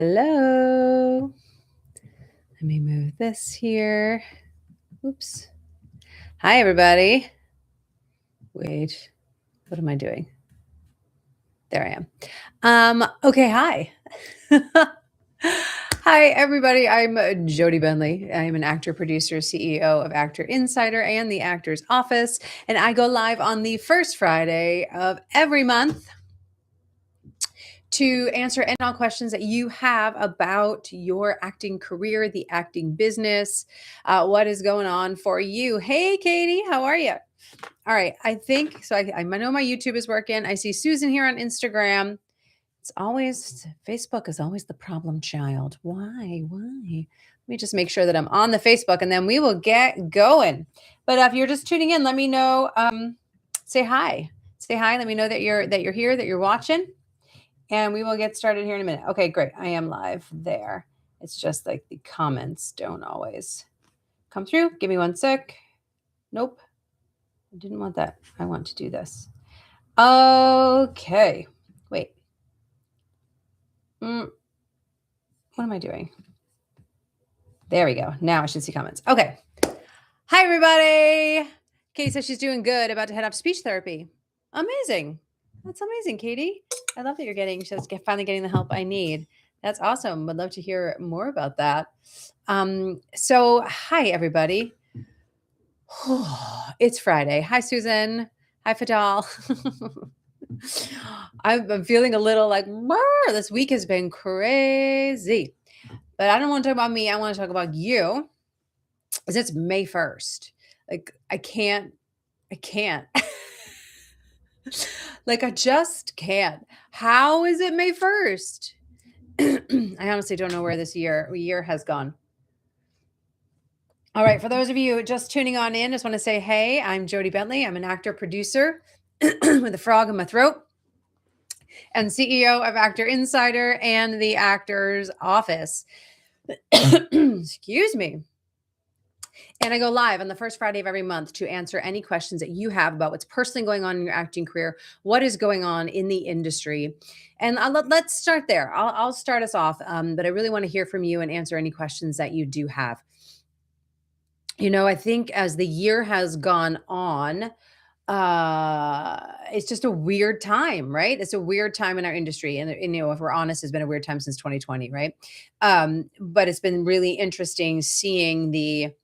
Hello. Let me move this here. Oops. Hi, everybody. Wait, what am I doing? There I am. Okay, hi. Hi, everybody. I'm Jody Bentley. I'm an actor, producer, CEO of Actor Insider and the Actor's Office, and I go live on the first Friday of every month to answer any all questions that you have about your acting career, the acting business, what is going on for you. Hey, Katie, how are you? All right, I think so. I know my YouTube is working. I see Susan here on Instagram. It's always Facebook is always the problem child. Why? Let me just make sure that I'm on the Facebook, and then we will get going. But if you're just tuning in, let me know. Say hi. Say hi. Let me know that you're here, that you're watching. And we will get started here in a minute. Okay, great. I am live there. It's just like the comments don't always come through. Give me one sec. Nope. I didn't want that. I want to do this. Okay. Wait. What am I doing? There we go. Now I should see comments. Okay. Hi, everybody. Katie says she's doing good, about to head off speech therapy. Amazing. That's amazing, Katie. I love that you're finally getting the help I need. That's awesome. Would love to hear more about that. So hi, everybody. It's Friday. Hi, Susan. Hi, Fadal. I'm feeling a little like, this week has been crazy. But I don't want to talk about me. I want to talk about you. Because it's May 1st. Like, I can't. Like, I just can't. How is it May 1st? I honestly don't know where this year has gone. All right, for those of you just tuning on in, I just want to say, hey, I'm Jody Bentley. I'm an actor, producer with a frog in my throat, and CEO of Actor Insider and the Actor's Office. Excuse me. And I go live on the first Friday of every month to answer any questions that you have about what's personally going on in your acting career, what is going on in the industry. And let's start there. I'll start us off, but I really want to hear from you and answer any questions that you do have. I think as the year has gone on, it's just a weird time, right? It's a weird time in our industry. And if we're honest, it's been a weird time since 2020, right? But it's been really interesting seeing the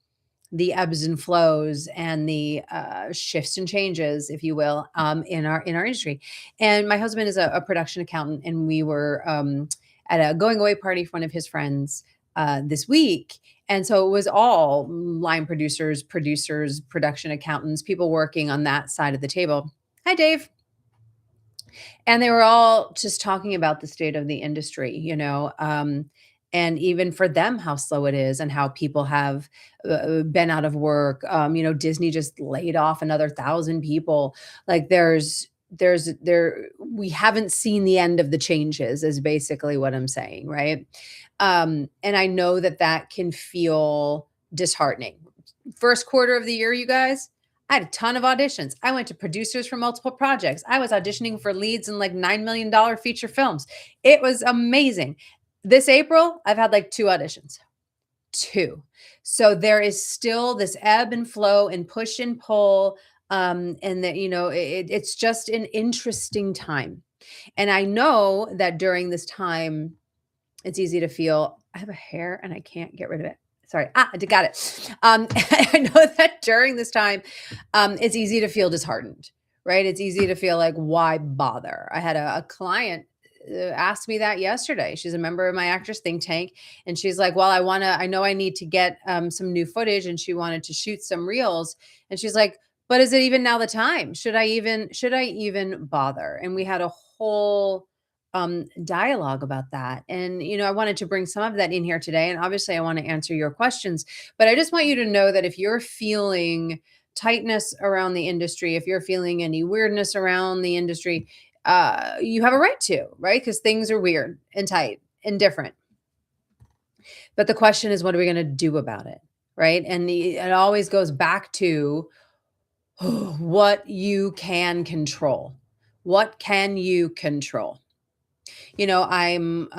ebbs and flows and the shifts and changes, if you will, in our industry. And my husband is a production accountant, and we were at a going away party for one of his friends this week. And so it was all line producers, production accountants, people working on that side of the table. Hi, Dave. And they were all just talking about the state of the industry, and even for them, how slow it is and how people have been out of work. Disney just laid off another 1,000 people. Like we haven't seen the end of the changes is basically what I'm saying. Right. And I know that can feel disheartening. First quarter of the year, you guys, I had a ton of auditions. I went to producers for multiple projects. I was auditioning for leads in like $9 million feature films. It was amazing. This April, I've had like 2 auditions. 2. So there is still this ebb and flow and push and pull. And that, it's just an interesting time. And I know that during this time, it's easy to feel, I have a hair and I can't get rid of it. Sorry. I got it. I know that during this time, it's easy to feel disheartened, right? It's easy to feel like, why bother? I had a client asked me that yesterday. She's a member of my actors think tank. And she's like, well, I know I need to get some new footage. And she wanted to shoot some reels. And she's like, but is it even now the time? Should I even bother? And we had a whole dialogue about that. And, I wanted to bring some of that in here today. And obviously I want to answer your questions, but I just want you to know that if you're feeling tightness around the industry, if you're feeling any weirdness around the industry, you have a right to, right? Because things are weird and tight and different. But the question is, what are we going to do about it? Right. And it always goes back to what you can control. What can you control? I'm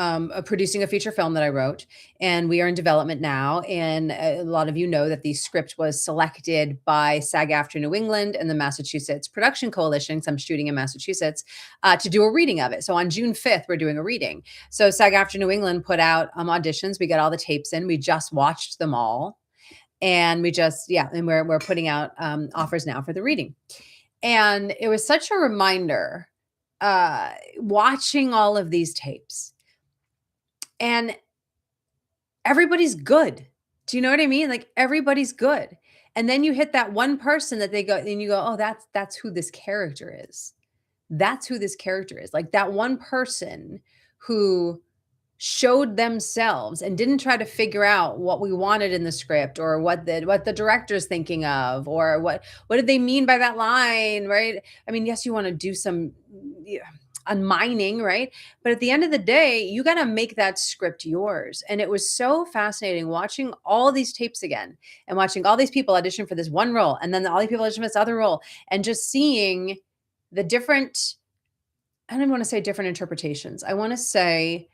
producing a feature film that I wrote, and we are in development now. And a lot of you know that the script was selected by SAG-AFTRA New England and the Massachusetts Production Coalition, because I'm shooting in Massachusetts, to do a reading of it. So on June 5th, we're doing a reading. So SAG-AFTRA New England put out auditions. We got all the tapes in. We just watched them all. And we're putting out offers now for the reading. And it was such a reminder watching all of these tapes, and everybody's good. Do you know what I mean? Like, everybody's good. And then you hit that one person that they go, and you go, oh, that's who this character is. That's who this character is. Like, that one person who showed themselves and didn't try to figure out what we wanted in the script, or what the director's thinking of, or what did they mean by that line, right? I mean, yes, you want to do some unmining, right? But at the end of the day, you got to make that script yours. And it was so fascinating watching all these tapes again, and watching all these people audition for this one role, and then all these people audition for this other role, and just seeing the different, I don't even want to say different interpretations. I want to say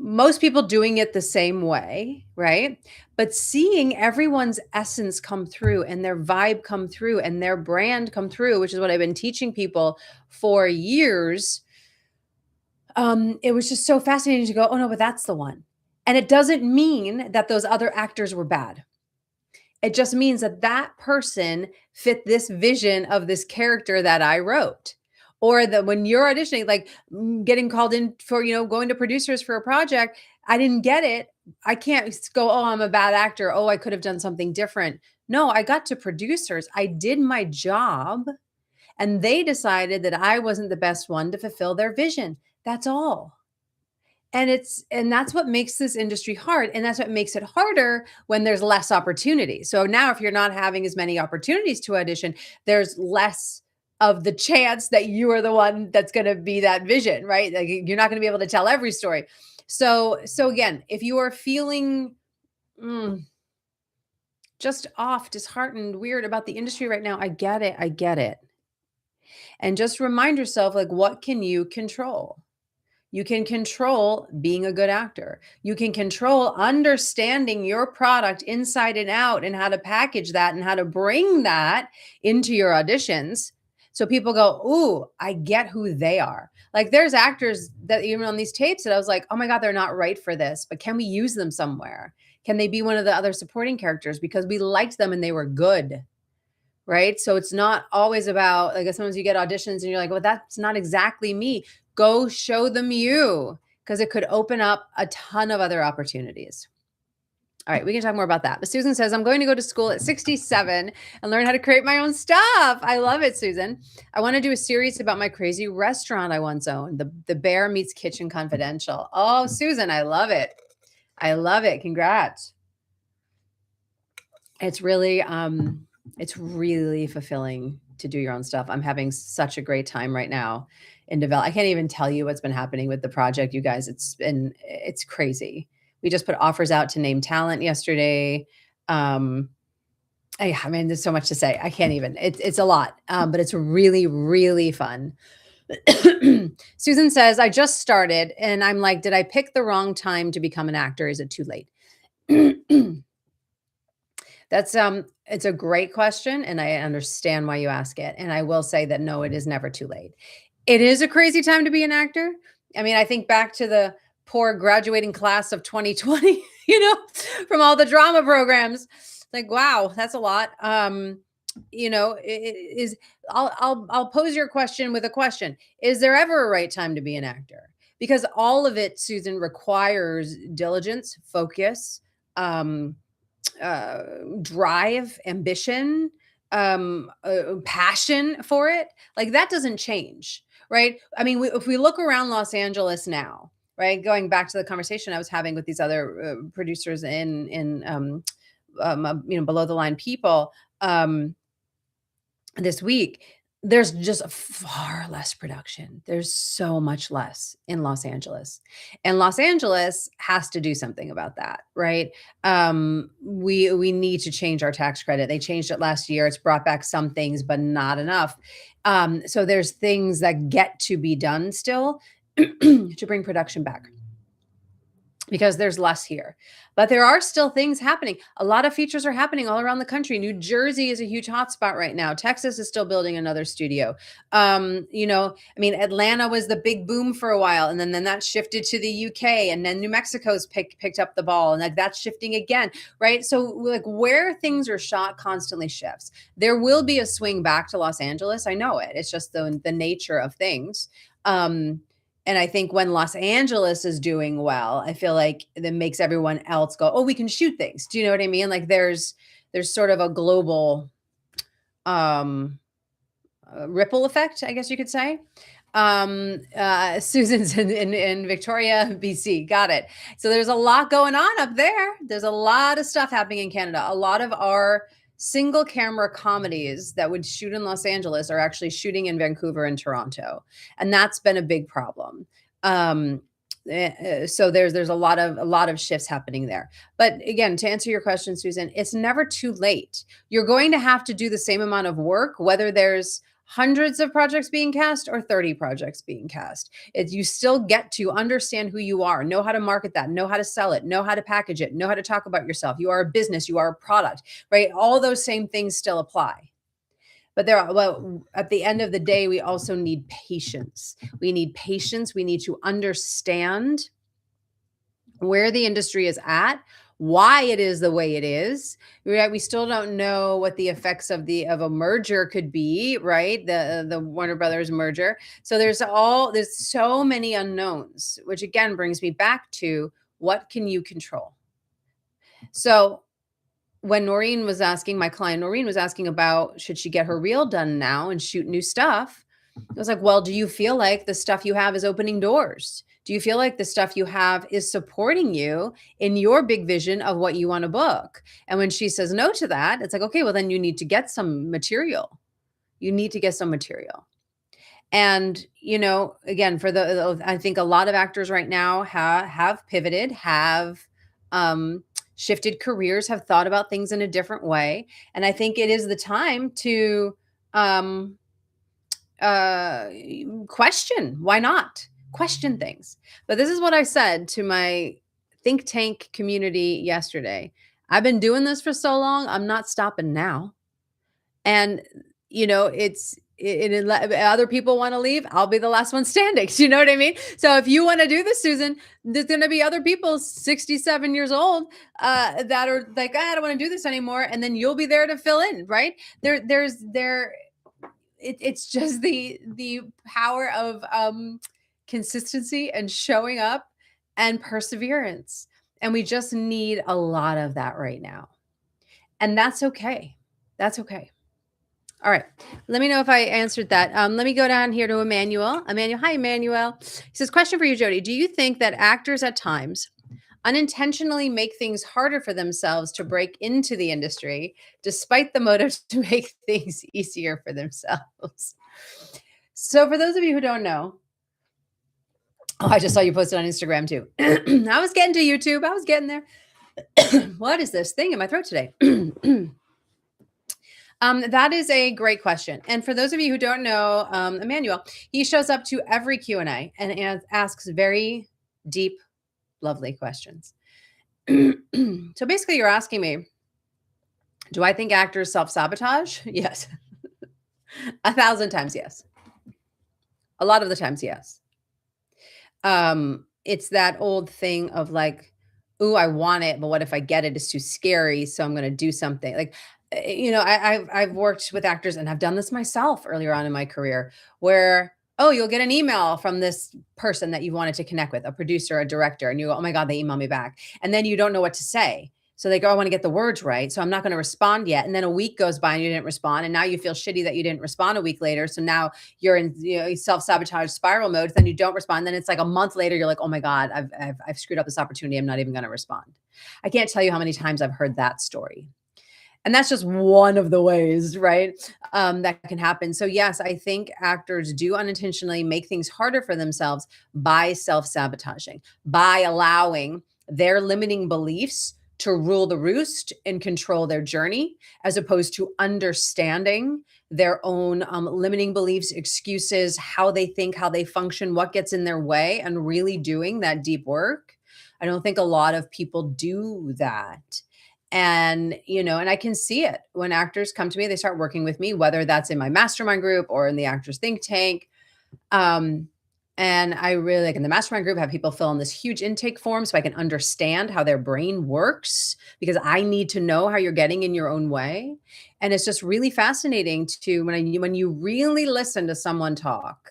most people doing it the same way, right? But seeing everyone's essence come through, and their vibe come through, and their brand come through, which is what I've been teaching people for years. It was just so fascinating to go, oh no, but that's the one. And it doesn't mean that those other actors were bad. It just means that that person fit this vision of this character that I wrote. Or that when you're auditioning, like getting called in for, going to producers for a project, I didn't get it. I can't go, oh, I'm a bad actor. Oh, I could have done something different. No, I got to producers. I did my job, and they decided that I wasn't the best one to fulfill their vision. That's all. And that's what makes this industry hard. And that's what makes it harder when there's less opportunity. So now, if you're not having as many opportunities to audition, there's less of the chance that you are the one that's going to be that vision, right? Like, you're not going to be able to tell every story. So again, if you are feeling just off, disheartened, weird about the industry right now, I get it. I get it. And just remind yourself, like, what can you control? You can control being a good actor. You can control understanding your product inside and out, and how to package that, and how to bring that into your auditions. So people go, ooh, I get who they are. Like, there's actors that even on these tapes that I was like, oh my God, they're not right for this, but can we use them somewhere? Can they be one of the other supporting characters because we liked them and they were good? Right. So it's not always about, like, sometimes you get auditions and you're like, well, that's not exactly me. Go show them you, because it could open up a ton of other opportunities. All right, we can talk more about that. But Susan says, I'm going to go to school at 67 and learn how to create my own stuff. I love it, Susan. I want to do a series about my crazy restaurant I once owned, the Bear Meets Kitchen Confidential. Oh, Susan, I love it. I love it. Congrats. It's really fulfilling to do your own stuff. I'm having such a great time right now in develop. I can't even tell you what's been happening with the project, you guys. It's crazy. We just put offers out to name talent yesterday. There's so much to say. I can't even, it's a lot, but it's really, really fun. Susan says, I just started, and I'm like, did I pick the wrong time to become an actor? Is it too late? That's it's a great question, and I understand why you ask it. And I will say that no, it is never too late. It is a crazy time to be an actor. I mean, I think back to the poor graduating class of 2020, from all the drama programs. Like, wow, that's a lot. I'll pose your question with a question. Is there ever a right time to be an actor? Because all of it, Susan, requires diligence, focus, drive, ambition, passion for it. Like, that doesn't change, right? I mean, if we look around Los Angeles now, right, going back to the conversation I was having with these other producers in below the line people this week, there's just far less production. There's so much less in Los Angeles, and Los Angeles has to do something about that, right? We need to change our tax credit. They changed it last year. It's brought back some things, but not enough. So there's things that get to be done still. to bring production back because there's less here. But there are still things happening. A lot of features are happening all around the country. New Jersey is a huge hotspot right now. Texas is still building another studio. I mean, Atlanta was the big boom for a while, and then that shifted to the UK, and then New Mexico's picked up the ball, and like that's shifting again, right? So like where things are shot constantly shifts. There will be a swing back to Los Angeles. I know it. It's just the nature of things. And I think when Los Angeles is doing well, I feel like that makes everyone else go, "Oh, we can shoot things." Do you know what I mean? Like there's sort of a global um ripple effect, I guess you could say. Susan's in Victoria, BC. Got it. So there's a lot going on up there. There's a lot of stuff happening in Canada. A lot of our single camera comedies that would shoot in Los Angeles are actually shooting in Vancouver and Toronto. And that's been a big problem. So there's a lot of shifts happening there. But again, to answer your question, Susan, it's never too late. You're going to have to do the same amount of work, whether there's hundreds of projects being cast or 30 projects being cast. You still get to understand who you are, know how to market that, know how to sell it, know how to package it, know how to talk about yourself. You are a business, you are a product, right? All those same things still apply. But at the end of the day, we also need patience. We need patience. We need to understand where the industry is at, why it is the way it is, right? We still don't know what the effects of a merger could be, right? The Warner Brothers merger. So there's so many unknowns, which again brings me back to what can you control? So when my client Noreen was asking about should she get her reel done now and shoot new stuff, I was like, well, do you feel like the stuff you have is opening doors? Do you feel like the stuff you have is supporting you in your big vision of what you want to book? And when she says no to that, it's like, okay, well, then you need to get some material. You need to get some material. And, again, I think a lot of actors right now have pivoted, have shifted careers, have thought about things in a different way. And I think it is the time to question. Why not? Question things. But this is what I said to my think tank community yesterday. I've been doing this for so long, I'm not stopping now. And other people want to leave, I'll be the last one standing. Do you know what I mean? So if you want to do this, Susan, there's going to be other people 67 years old that are like, I don't want to do this anymore. And then you'll be there to fill in, right? It's just the power of consistency and showing up and perseverance. And we just need a lot of that right now. And that's okay. That's okay. All right. Let me know if I answered that. Let me go down here to Emmanuel. Hi, Emmanuel. He says, question for you, Jody. Do you think that actors at times unintentionally make things harder for themselves to break into the industry, despite the motive to make things easier for themselves? So for those of you who don't know, I just saw you posted on Instagram too. I was getting to YouTube. I was getting there. What is this thing in my throat today? That is a great question. And for those of you who don't know, Emmanuel, he shows up to every Q&A and asks very deep, lovely questions. So basically you're asking me, do I think actors self-sabotage? Yes. 1,000 times yes. A lot of the times, yes. It's that old thing of like, ooh, I want it, but what if I get it? It's too scary, so I'm going to do something. Like, I've worked with actors, and I've done this myself earlier on in my career, where you'll get an email from this person that you wanted to connect with, a producer, a director, and you go, oh my God, they emailed me back, and then you don't know what to say. So they go, I want to get the words right, so I'm not going to respond yet. And then a week goes by and you didn't respond, and now you feel shitty that you didn't respond a week later. So now you're in self-sabotage spiral mode. Then you don't respond. Then it's like a month later, you're like, oh my God, I've screwed up this opportunity. I'm not even going to respond. I can't tell you how many times I've heard that story. And that's just one of the ways, right, that can happen. So yes, I think actors do unintentionally make things harder for themselves by self-sabotaging, by allowing their limiting beliefs to rule the roost and control their journey, as opposed to understanding their own limiting beliefs, excuses, how they think, how they function, what gets in their way, and really doing that deep work. I don't think a lot of people do that. And, and I can see it when actors come to me, they start working with me, whether that's in my mastermind group or in the Actors Think Tank. Um, and I really like in the mastermind group have people fill in this huge intake form so I can understand how their brain works, because I need to know how you're getting in your own way. And it's just really fascinating to when you really listen to someone talk,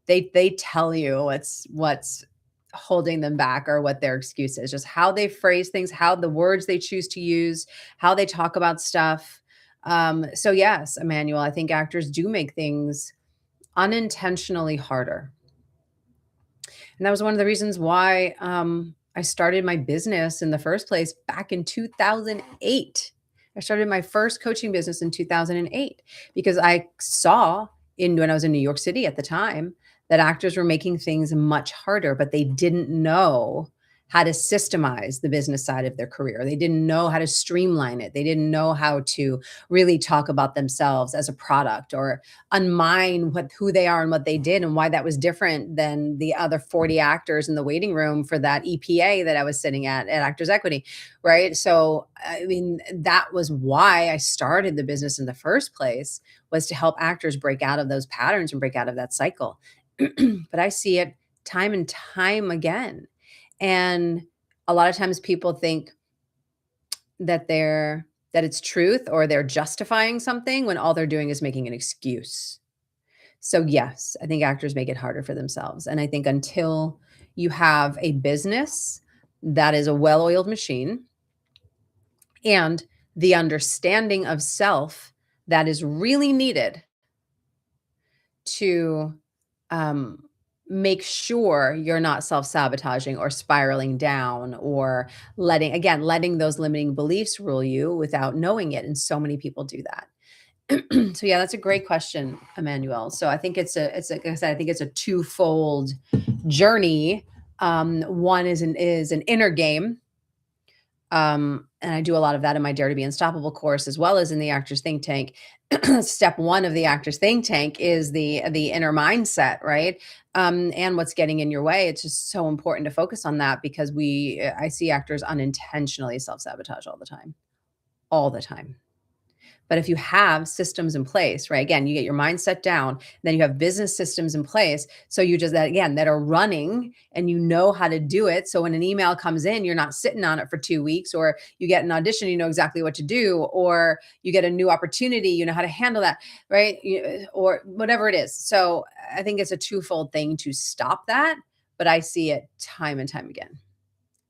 they tell you what's holding them back or what their excuse is, just how they phrase things, how the words they choose to use, how they talk about stuff. So yes, Emmanuel, I think actors do make things unintentionally harder. And that was one of the reasons why I started my business in the first place back in 2008. I started my first coaching business in 2008 because I saw when I was in New York City at the time that actors were making things much harder, but they didn't know how to systemize the business side of their career. They didn't know how to streamline it. They didn't know how to really talk about themselves as a product or unmine who they are and what they did and why that was different than the other 40 actors in the waiting room for that EPA that I was sitting at Actors Equity, right? So, I mean, that was why I started the business in the first place, was to help actors break out of those patterns and break out of that cycle. But I see it time and time again. And a lot of times people think that it's truth or they're justifying something when all they're doing is making an excuse. So yes, I think actors make it harder for themselves. And I think until you have a business that is a well-oiled machine and the understanding of self that is really needed to um, make sure you're not self-sabotaging or spiraling down or letting those limiting beliefs rule you without knowing it. And so many people do that. So yeah, that's a great question, Emmanuel. So I think like I said, I think it's a twofold journey. One is an inner game. And I do a lot of that in my Dare to Be Unstoppable course, as well as in the Actors Think Tank. Step one of the Actors Think Tank is the inner mindset, right? And what's getting in your way. It's just so important to focus on that, because I see actors unintentionally self-sabotage all the time. But if you have systems in place, right? Again, you get your mindset down, then you have business systems in place. So you just that are running and you know how to do it. So when an email comes in, you're not sitting on it for 2 weeks, or you get an audition, you know exactly what to do, or you get a new opportunity, you know how to handle that, right? Or whatever it is. So I think it's a twofold thing to stop that, but I see it time and time again.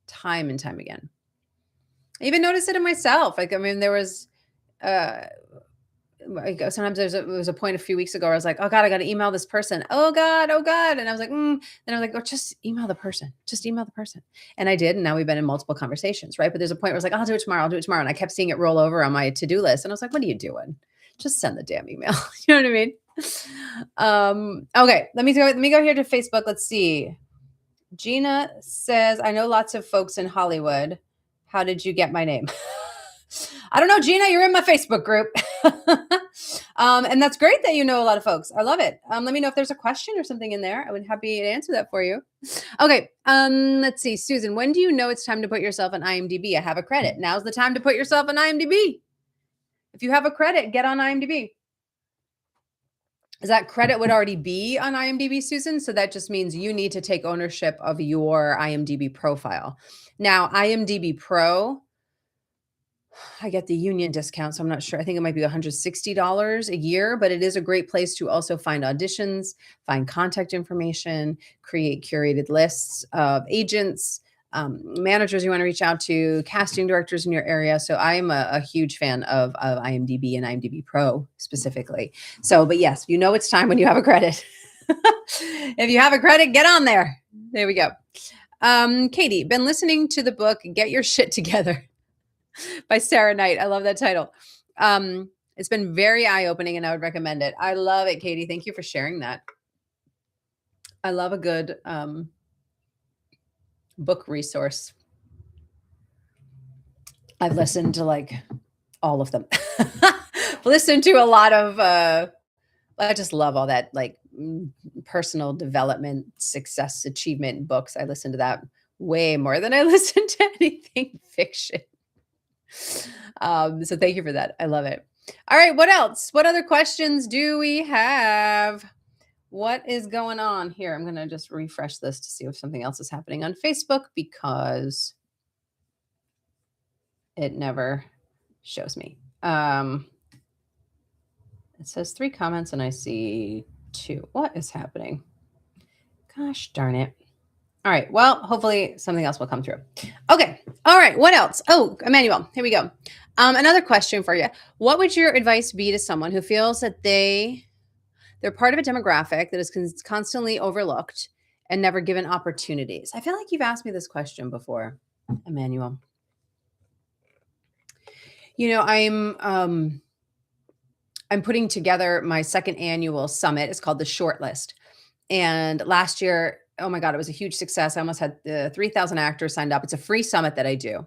Time and time again. I even noticed it in myself. Like, I mean, there was uh like sometimes there was a point a few weeks ago where I was like, oh God, I got to email this person. Oh God, oh God. And I was like, Then I was like, oh, just email the person. Just email the person. And I did. And now we've been in multiple conversations, right? But there's a point where I was like, I'll do it tomorrow. I'll do it tomorrow. And I kept seeing it roll over on my to-do list. And I was like, what are you doing? Just send the damn email. You know what I mean? Okay. Let me go here to Facebook. Let's see. Gina says, I know lots of folks in Hollywood. How did you get my name? I don't know, Gina, you're in my Facebook group. And that's great that you know a lot of folks. I love it. Let me know if there's a question or something in there. I would be happy to answer that for you. Okay. Let's see. Susan, when do you know it's time to put yourself on IMDb? I have a credit. Now's the time to put yourself on IMDb. If you have a credit, get on IMDb. That credit would already be on IMDb, Susan. So that just means you need to take ownership of your IMDb profile. Now, IMDb Pro, I get the union discount, so I'm not sure. I think it might be $160 a year, but it is a great place to also find auditions, find contact information, create curated lists of agents, managers you want to reach out to, casting directors in your area. So I'm a huge fan of IMDb and IMDb Pro specifically. So, but yes, you know it's time when you have a credit. If you have a credit, get on there. There we go. Katie, been listening to the book, Get Your Shit Together by Sarah Knight. I love that title. It's been very eye-opening and I would recommend it. I love it, Katie. Thank you for sharing that. I love a good book resource. I've listened to like all of them. Listened to a lot of I just love all that like personal development, success, achievement books. I listen to that way more than I listen to anything fiction. So thank you for that. I love it. All right, what else? What other questions do we have? What is going on here? I'm going to just refresh this to see if something else is happening on Facebook because it never shows me. It says 3 comments and I see 2. What is happening? Gosh darn it. All right. Well, hopefully something else will come through. Okay. All right. What else? Oh, Emmanuel, here we go. Another question for you. What would your advice be to someone who feels that they're part of a demographic that is constantly overlooked and never given opportunities? I feel like you've asked me this question before, Emmanuel. You know, I'm putting together my second annual summit. It's called the Shortlist. And last year, oh my God, it was a huge success. I almost had 3,000 actors signed up. It's a free summit that I do.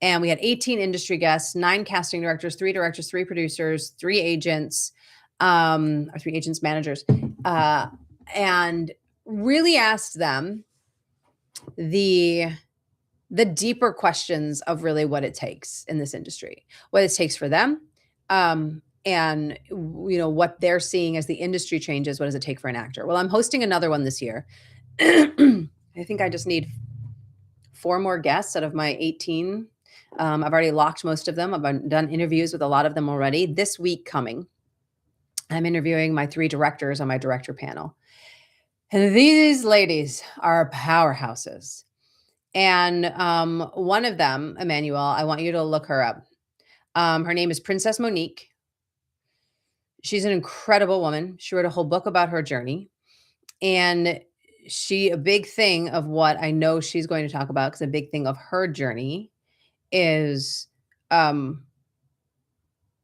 And we had 18 industry guests, 9 casting directors, 3 directors, 3 producers, 3 agents, or 3 agents, managers, and really asked them the deeper questions of really what it takes in this industry, what it takes for them, and what they're seeing as the industry changes. What does it take for an actor? Well, I'm hosting another one this year. I think I just need 4 more guests out of my 18. I've already locked most of them. I've done interviews with a lot of them already. This week coming, I'm interviewing my 3 directors on my director panel. And these ladies are powerhouses. And one of them, Emmanuel, I want you to look her up. Her name is Princess Monique. She's an incredible woman. She wrote a whole book about her journey. And a big thing of what I know she's going to talk about, because a big thing of her journey is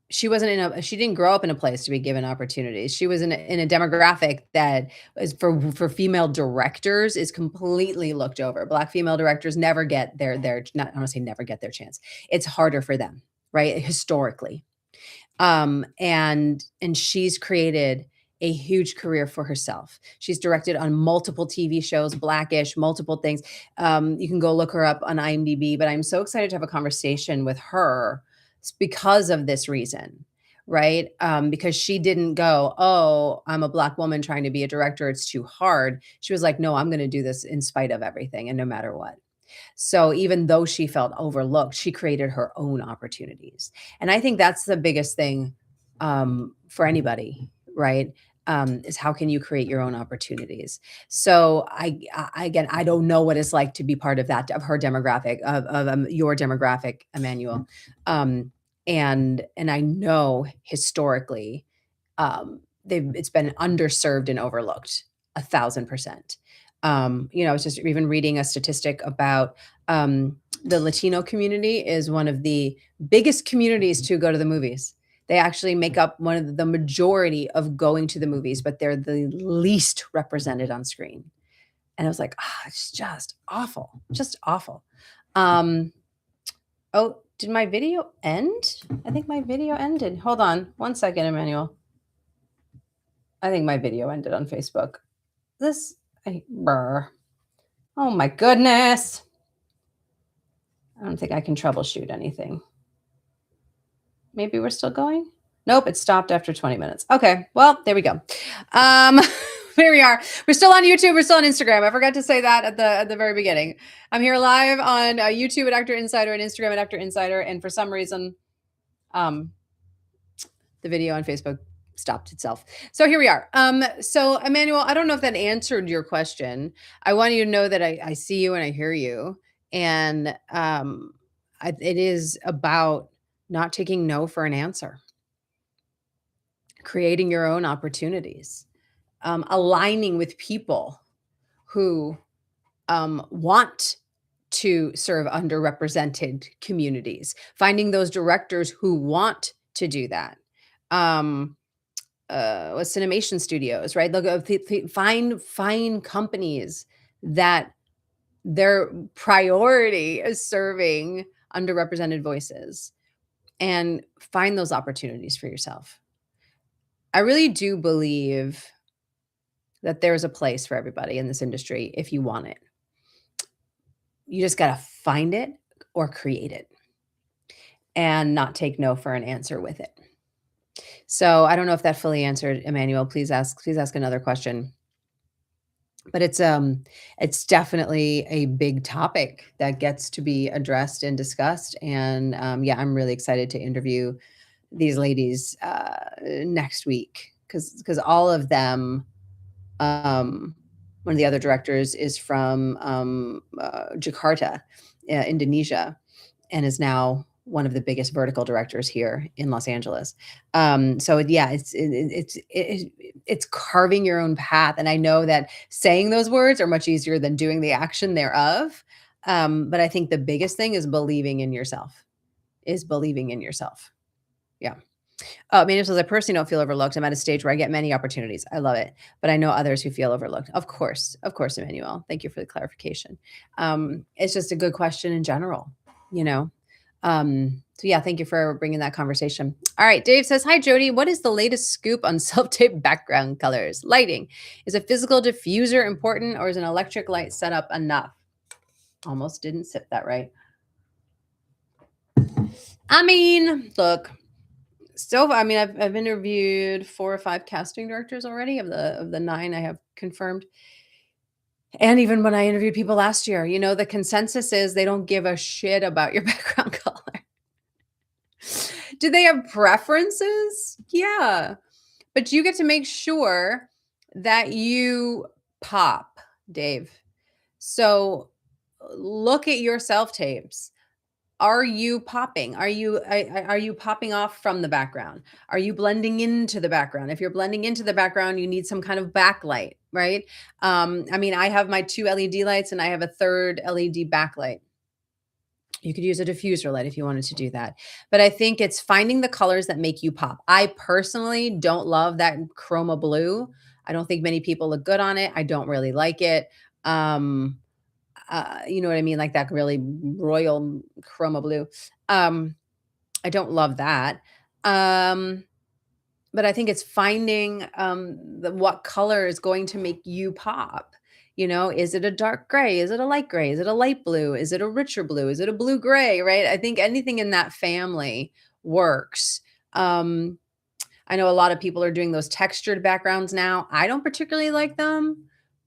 she didn't grow up in a place to be given opportunities. She was in a demographic that is for female directors is completely looked over. Black female directors never get not, I don't want to say never get their chance. It's harder for them, right? Historically. And she's created a huge career for herself. She's directed on multiple TV shows, Blackish, multiple things. You can go look her up on IMDb, but I'm so excited to have a conversation with her because of this reason, right? Because she didn't go, oh, I'm a Black woman trying to be a director. It's too hard. She was like, no, I'm going to do this in spite of everything and no matter what. So even though she felt overlooked, she created her own opportunities. And I think that's the biggest thing for anybody, right? Is how can you create your own opportunities? So again, I don't know what it's like to be part of her demographic, of your demographic, Emmanuel. And I know historically, it's been underserved and overlooked 1,000%. I was just even reading a statistic about the Latino community is one of the biggest communities to go to the movies. They actually make up one of the majority of going to the movies, but they're the least represented on screen. And I was like, it's just awful, just awful. Oh, did my video end? I think my video ended. Hold on 1 second, Emmanuel. I think my video ended on Facebook. Oh my goodness. I don't think I can troubleshoot anything. Maybe we're still going? Nope, it stopped after 20 minutes. Okay, well, there we go. Here we are. We're still on YouTube. We're still on Instagram. I forgot to say that at the very beginning. I'm here live on YouTube at Actor Insider and Instagram at Actor Insider. And for some reason, the video on Facebook stopped itself. So here we are. So Emmanuel, I don't know if that answered your question. I want you to know that I see you and I hear you. And it is about not taking no for an answer, creating your own opportunities, aligning with people who want to serve underrepresented communities, finding those directors who want to do that. With Cinemation Studios, right? Look, find companies that their priority is serving underrepresented voices, and find those opportunities for yourself. I really do believe that there's a place for everybody in this industry if you want it. You just got to find it or create it and not take no for an answer with it. So I don't know if that fully answered, Emmanuel. Please ask another question. But it's definitely a big topic that gets to be addressed and discussed. And yeah, I'm really excited to interview these ladies next week because all of them. One of the other directors is from Jakarta, Indonesia, and is now one of the biggest vertical directors here in Los Angeles. So yeah, it's carving your own path, and I know that saying those words are much easier than doing the action thereof. But I think the biggest thing is believing in yourself. Is believing in yourself. Yeah. Manuel says, I personally don't feel overlooked. I'm at a stage where I get many opportunities. I love it. But I know others who feel overlooked. Of course, Emmanuel. Thank you for the clarification. It's just a good question in general, you know? So yeah, thank you for bringing that conversation. All right. Dave says, hi, Jody. What is the latest scoop on self-tape background colors? Lighting. Is a physical diffuser important or is an electric light setup enough? Almost didn't sip that right. I mean, look, so, I mean, I've interviewed 4 or 5 casting directors already of the 9 I have confirmed. And even when I interviewed people last year, the consensus is they don't give a shit about your background color. Do they have preferences? Yeah. But you get to make sure that you pop, Dave. So look at your self tapes. Are you popping? Are you popping off from the background? Are you blending into the background? If you're blending into the background, you need some kind of backlight, right? I mean, I have my 2 LED lights and I have a third LED backlight. You could use a diffuser light if you wanted to do that. But I think it's finding the colors that make you pop. I personally don't love that chroma blue. I don't think many people look good on it. I don't really like it. Um, you know what I mean? Like that really royal chroma blue. I don't love that. Um, but I think it's finding what color is going to make you pop. Is it a dark gray? Is it a light gray? Is it a light blue? Is it a richer blue? Is it a blue gray? Right? I think anything in that family works. Um, I know a lot of people are doing those textured backgrounds now. I don't particularly like them,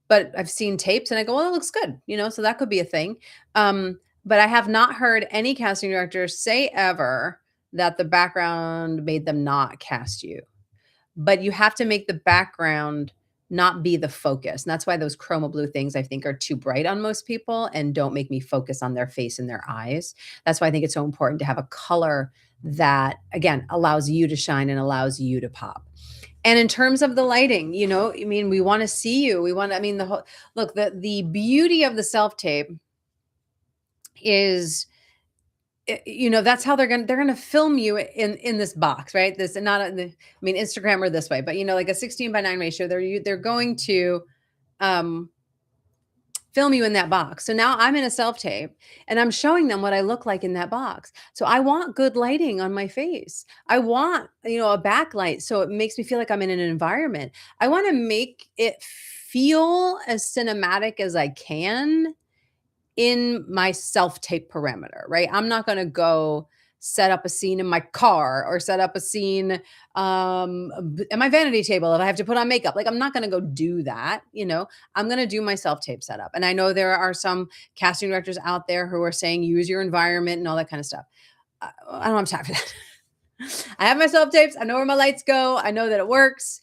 but I've seen tapes and I go, well, it looks good, so that could be a thing. But I have not heard any casting director say ever that the background made them not cast you. But you have to make the background not be the focus. And that's why those chroma blue things I think are too bright on most people and don't make me focus on their face and their eyes. That's why I think it's so important to have a color that, again, allows you to shine and allows you to pop. And in terms of the lighting, I mean, we want to see you. The whole look, the beauty of the self-tape is that's how they're gonna film you in this box, right? This not Instagram or this way, but like a 16:9 ratio, they're going to um film you in that box. So now I'm in a self-tape and I'm showing them what I look like in that box. So I want good lighting on my face. I want, a backlight so it makes me feel like I'm in an environment. I want to make it feel as cinematic as I can in my self-tape parameter, right? I'm not going to go set up a scene in my car or set up a scene at my vanity table if I have to put on makeup. Like I'm not going to go do that, I'm going to do my self-tape setup. And I know there are some casting directors out there who are saying use your environment and all that kind of stuff. I don't have time for that. I have my self-tapes. I know where my lights go. I know that it works.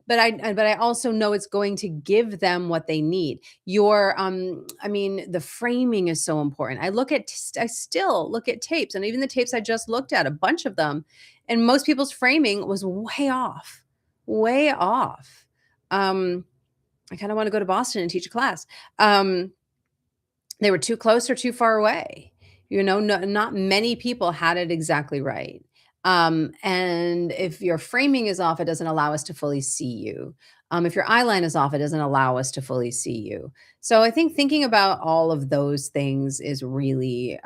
But I also know it's going to give them what they need. The framing is so important. I still look at tapes, and even the tapes I just looked at, a bunch of them, and most people's framing was way off, way off. I kind of want to go to Boston and teach a class. They were too close or too far away. Not many people had it exactly right. And if your framing is off, it doesn't allow us to fully see you. If your eye line is off, it doesn't allow us to fully see you. So I think thinking about all of those things is really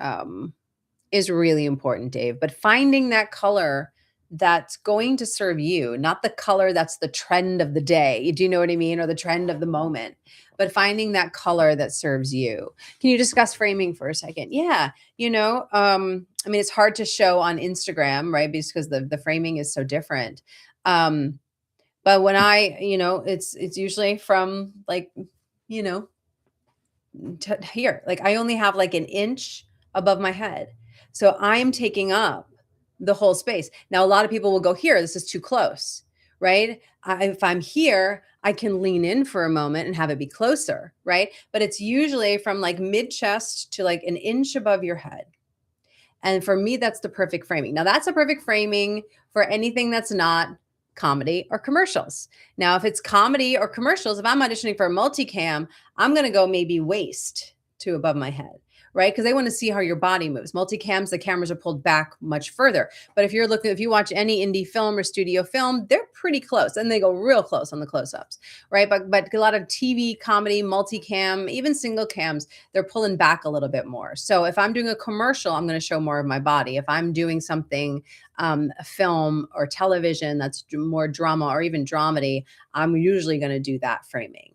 is really important, Dave. But finding that color that's going to serve you, not the color that's the trend of the day. Do you know what I mean? Or the trend of the moment, but finding that color that serves you. Can you discuss framing for a second? Yeah. I mean, it's hard to show on Instagram, right? Because the framing is so different. Um, but when it's usually from like, you know, to here. Like I only have like an inch above my head. So I'm taking up the whole space. Now, a lot of people will go here, this is too close, right? If I'm here, I can lean in for a moment and have it be closer, right? But it's usually from like mid chest to like an inch above your head. And for me, that's the perfect framing. Now, that's a perfect framing for anything that's not comedy or commercials. Now, if it's comedy or commercials, if I'm auditioning for a multicam, I'm going to go maybe waist to above my head, right? Because they want to see how your body moves. Multicams, the cameras are pulled back much further. But if you watch any indie film or studio film, they're pretty close and they go real close on the close ups, right? But a lot of TV, comedy, multicam, even single cams, they're pulling back a little bit more. So if I'm doing a commercial, I'm going to show more of my body. If I'm doing something, a film or television that's more drama or even dramedy, I'm usually going to do that framing.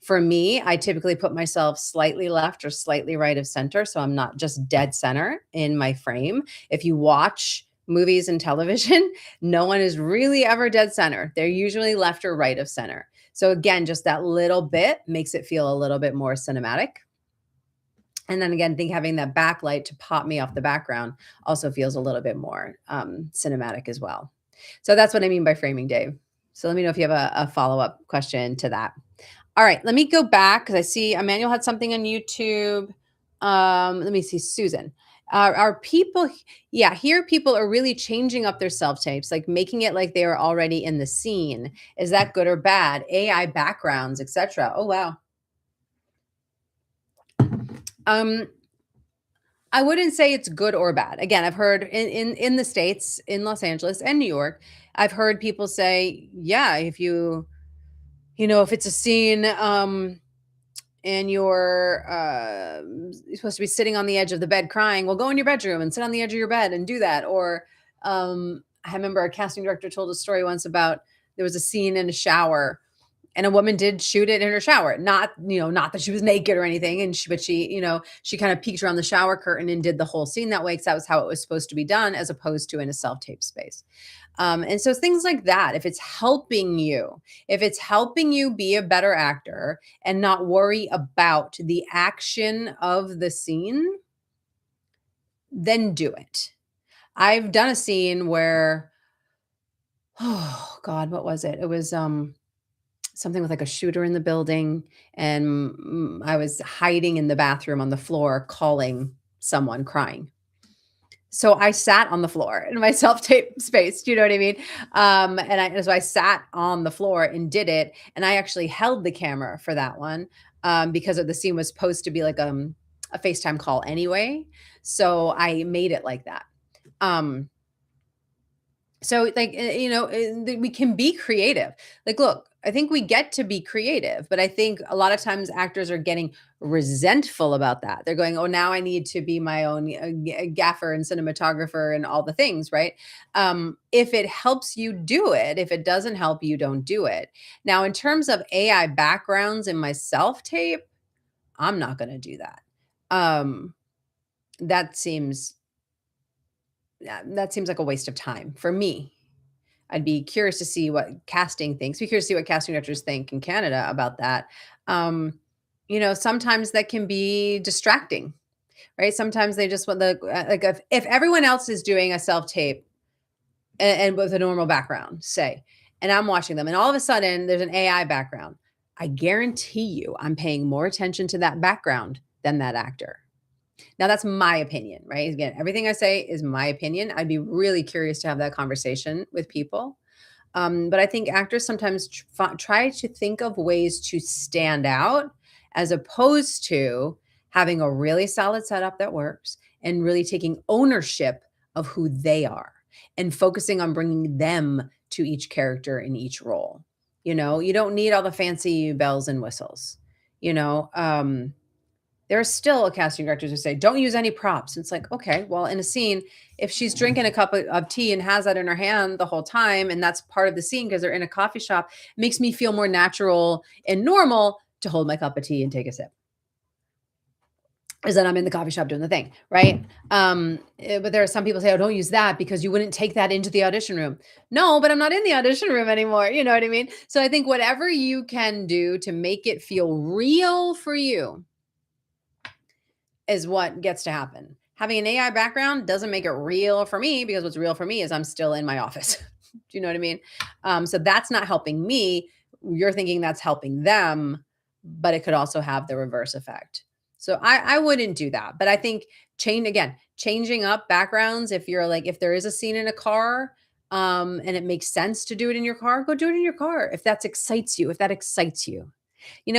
For me, I typically put myself slightly left or slightly right of center. So I'm not just dead center in my frame. If you watch movies and television, no one is really ever dead center. They're usually left or right of center. So again, just that little bit makes it feel a little bit more cinematic. And then again, think having that backlight to pop me off the background also feels a little bit more cinematic as well. So that's what I mean by framing, Dave. So let me know if you have a follow-up question to that. All right, let me go back because I see Emmanuel had something on YouTube. Let me see, Susan. Are people, yeah, here people are really changing up their self tapes, like making it like they are already in the scene. Is that good or bad? AI backgrounds, etc. Oh wow. Um, I wouldn't say it's good or bad. Again, I've heard in the States, in Los Angeles and New York, I've heard people say, yeah, if it's a scene, and you're supposed to be sitting on the edge of the bed crying, well, go in your bedroom and sit on the edge of your bed and do that. Or I remember a casting director told a story once about there was a scene in a shower and a woman did shoot it in her shower. Not that she was naked or anything. But she kind of peeked around the shower curtain and did the whole scene that way because that was how it was supposed to be done, as opposed to in a self-tape space. And so things like that, if it's helping you be a better actor and not worry about the action of the scene, then do it. I've done a scene where, oh God, what was it? It was something with like a shooter in the building, and I was hiding in the bathroom on the floor calling someone crying. So I sat on the floor in my self-tape space. Do you know what I mean? So I sat on the floor and did it. And I actually held the camera for that one because the scene was supposed to be like a FaceTime call anyway. So I made it like that. So like, we can be creative. Like, look, I think we get to be creative, but I think a lot of times actors are getting resentful about that. They're going, oh, now I need to be my own gaffer and cinematographer and all the things, right? If it helps you, do it. If it doesn't help you, don't do it. Now, in terms of AI backgrounds in my self-tape, I'm not going to do that. That seems like a waste of time for me. I'd be curious to see what casting thinks. Be curious to see what casting directors think in Canada about that. Sometimes that can be distracting, right? Sometimes they just want like if everyone else is doing a self tape and with a normal background, say, and I'm watching them, and all of a sudden there's an AI background. I guarantee you, I'm paying more attention to that background than that actor. Now that's my opinion, right? Again, everything I say is my opinion. I'd be really curious to have that conversation with people. But I think actors sometimes try to think of ways to stand out as opposed to having a really solid setup that works and really taking ownership of who they are and focusing on bringing them to each character in each role. You don't need all the fancy bells and whistles. You know, There are still casting directors who say, don't use any props. It's like, okay, well, in a scene, if she's drinking a cup of tea and has that in her hand the whole time, and that's part of the scene because they're in a coffee shop, it makes me feel more natural and normal to hold my cup of tea and take a sip. Is that I'm in the coffee shop doing the thing, right? But there are some people say, "Oh, don't use that because you wouldn't take that into the audition room." No, but I'm not in the audition room anymore. You know what I mean? So I think whatever you can do to make it feel real for you is what gets to happen. Having an AI background doesn't make it real for me because what's real for me is I'm still in my office. Do you know what I mean? So that's not helping me. You're thinking that's helping them, but it could also have the reverse effect. So I wouldn't do that. But I think changing up backgrounds. If you're like, if there is a scene in a car, and it makes sense to do it in your car, go do it in your car. If that excites you, I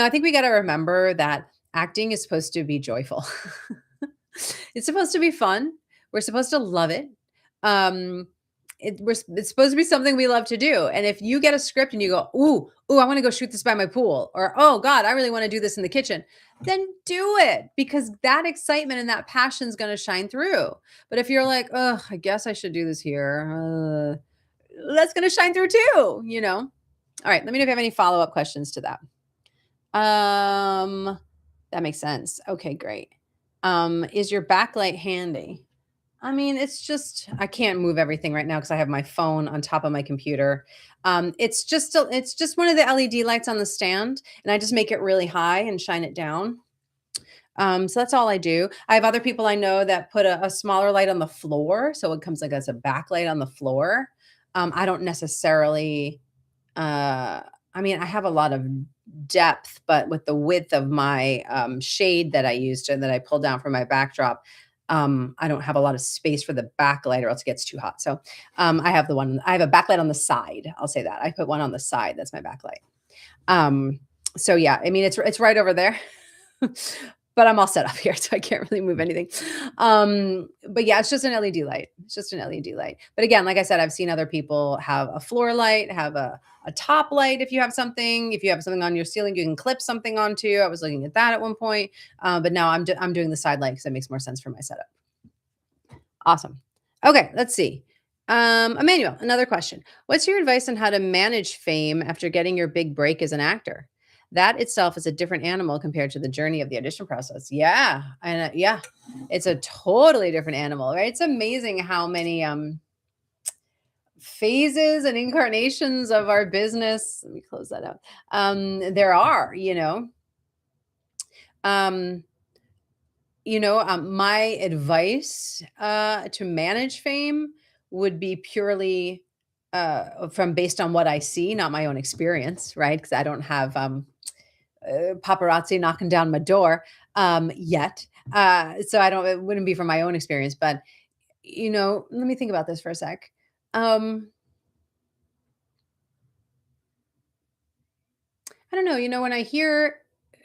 think we got to remember that acting is supposed to be joyful. It's supposed to be fun. We're supposed to love it. Um, it's supposed to be something we love to do. And if you get a script and you go, ooh, I want to go shoot this by my pool, or oh God, I really want to do this in the kitchen, then do it because that excitement and that passion is going to shine through. But if you're like, oh, I guess I should do this here, that's going to shine through too. All right, let me know if you have any follow-up questions to that. That makes sense. Okay, great. Is your backlight handy? I mean, it's just I can't move everything right now because I have my phone on top of my computer. It's just one of the LED lights on the stand, and I just make it really high and shine it down. So that's all I do. I have other people I know that put a smaller light on the floor, so it comes like as a backlight on the floor. I don't necessarily uh, I mean, I have a lot of depth, but with the width of my shade that I used and that I pulled down from my backdrop, I don't have a lot of space for the backlight or else it gets too hot. So I have a backlight on the side. I'll say that. I put one on the side. That's my backlight. Um, so yeah, I mean, it's right over there. But I'm all set up here, so I can't really move anything. But yeah, it's just an LED light. It's just an LED light. But again, like I said, I've seen other people have a floor light, have a top light. If you have something on your ceiling, you can clip something onto. I was looking at that at one point, but now I'm doing the side light because it makes more sense for my setup. Awesome. Okay, let's see. Emmanuel, another question. What's your advice on how to manage fame after getting your big break as an actor? That itself is a different animal compared to the journey of the audition process. Yeah, and yeah, it's a totally different animal, right? It's amazing how many phases and incarnations of our business. Let me close that out. There are. Um, my advice to manage fame would be purely from based on what I see, not my own experience, right? Because I don't have paparazzi knocking down my door yet. So it wouldn't be from my own experience, but let me think about this for a sec. Um, I don't know, when I hear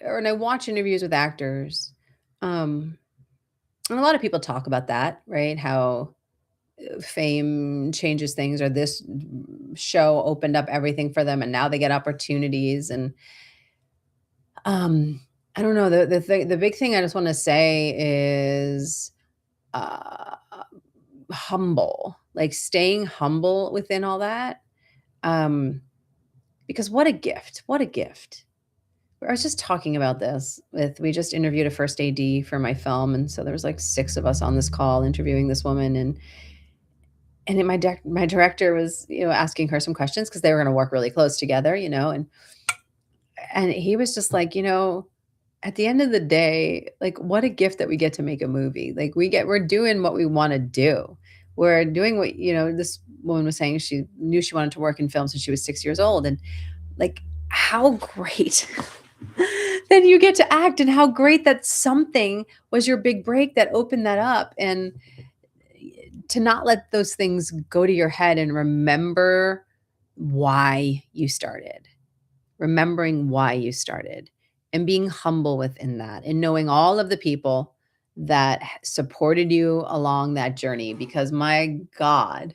or when I watch interviews with actors, um, and a lot of people talk about that, right? How fame changes things, or this show opened up everything for them, and now they get opportunities. And I don't know. The big thing I just want to say is uh, humble, like staying humble within all that. Um, because what a gift! What a gift! I was just talking about this we just interviewed a first AD for my film, and so there was like 6 of us on this call interviewing this woman, and then my director was, asking her some questions because they were gonna work really close together, and he was just like, at the end of the day, like, what a gift that we get to make a movie. Like, we're doing what we wanna do. We're doing what this woman was saying she knew she wanted to work in film since she was 6 years old, and, like, how great that you get to act, and how great that something was your big break that opened that up, and to not let those things go to your head and why you started. Remembering why you started and being humble within that and knowing all of the people that supported you along that journey, because my God,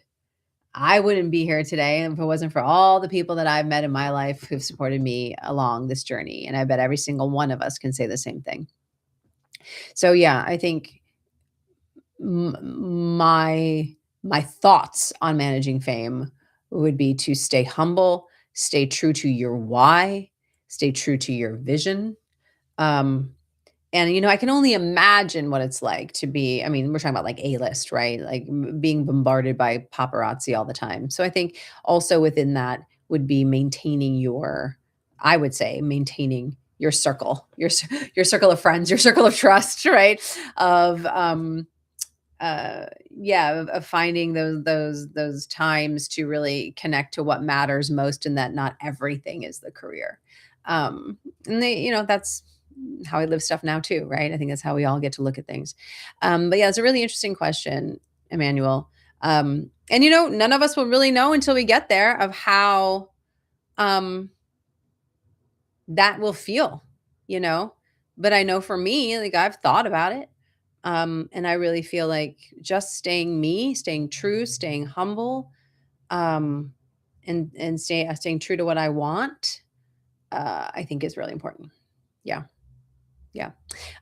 I wouldn't be here today if it wasn't for all the people that I've met in my life who've supported me along this journey. And I bet every single one of us can say the same thing. So yeah, I think my thoughts on managing fame would be to stay humble, stay true to your why, stay true to your vision. Um, and I can only imagine what it's like to be, I mean, we're talking about like A-list, right? Like being bombarded by paparazzi all the time. So I think also within that would be maintaining your, I would say, maintaining your circle, your circle of friends, your circle of trust, right? Of yeah, of finding those times to really connect to what matters most, and that not everything is the career. um and that's how I live stuff now too, right? I think that's how we all get to look at things. But yeah, it's a really interesting question, Emmanuel. And none of us will really know until we get there of how um that will feel, you know? But I know for me, like, I've thought about it. And I really feel like just staying me, staying true, staying humble, um, and staying true to what I want, I think is really important. Yeah. Yeah.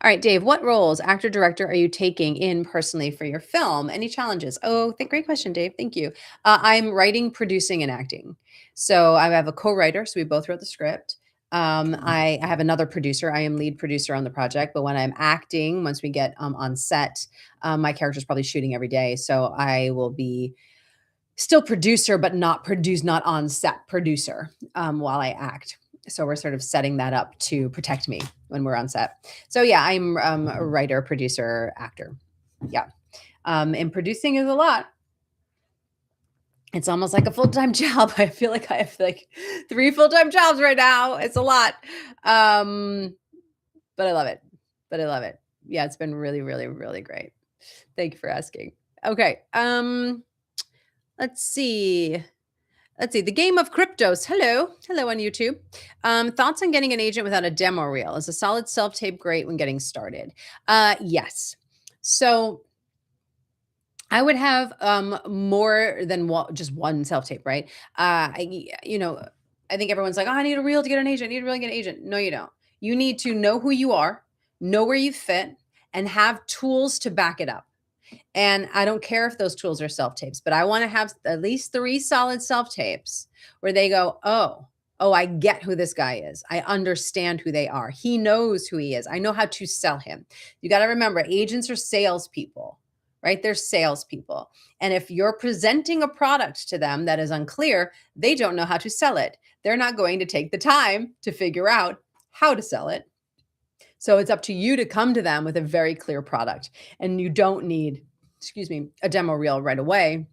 All right, Dave, what roles, actor, director, are you taking in personally for your film? Any challenges? Oh, great question, Dave. Thank you. I'm writing, producing, and acting. So I have a co-writer, so we both wrote the script. I have another producer. I am lead producer on the project, but when I'm acting, once we get on set, my character's probably shooting every day, so I will be still producer, but not on set producer, while I act. So we're sort of setting that up to protect me when we're on set. So yeah, I'm a writer, producer, actor. Yeah. And producing is a lot. It's almost like a full-time job. I feel like I have like 3 full-time jobs right now. It's a lot. Um, but I love it. But I love it. Yeah, it's been really, really, really great. Thank you for asking. Okay. Let's see. Let's see. The Game of Cryptos. Hello. Hello on YouTube. Thoughts on getting an agent without a demo reel? Is a solid self tape great when getting started? Yes. So I would have more than just one self tape, right? I think everyone's like, oh, I need a reel to get an agent. I need a reel to get an agent. No, you don't. You need to know who you are, know where you fit, and have tools to back it up. And I don't care if those tools are self tapes, but I want to have at least 3 solid self tapes where they go, oh, I get who this guy is. I understand who they are. He knows who he is. I know how to sell him. You got to remember, agents are salespeople, right? They're salespeople. And if you're presenting a product to them that is unclear, they don't know how to sell it. They're not going to take the time to figure out how to sell it. So it's up to you to come to them with a very clear product. And you don't need, a demo reel right away.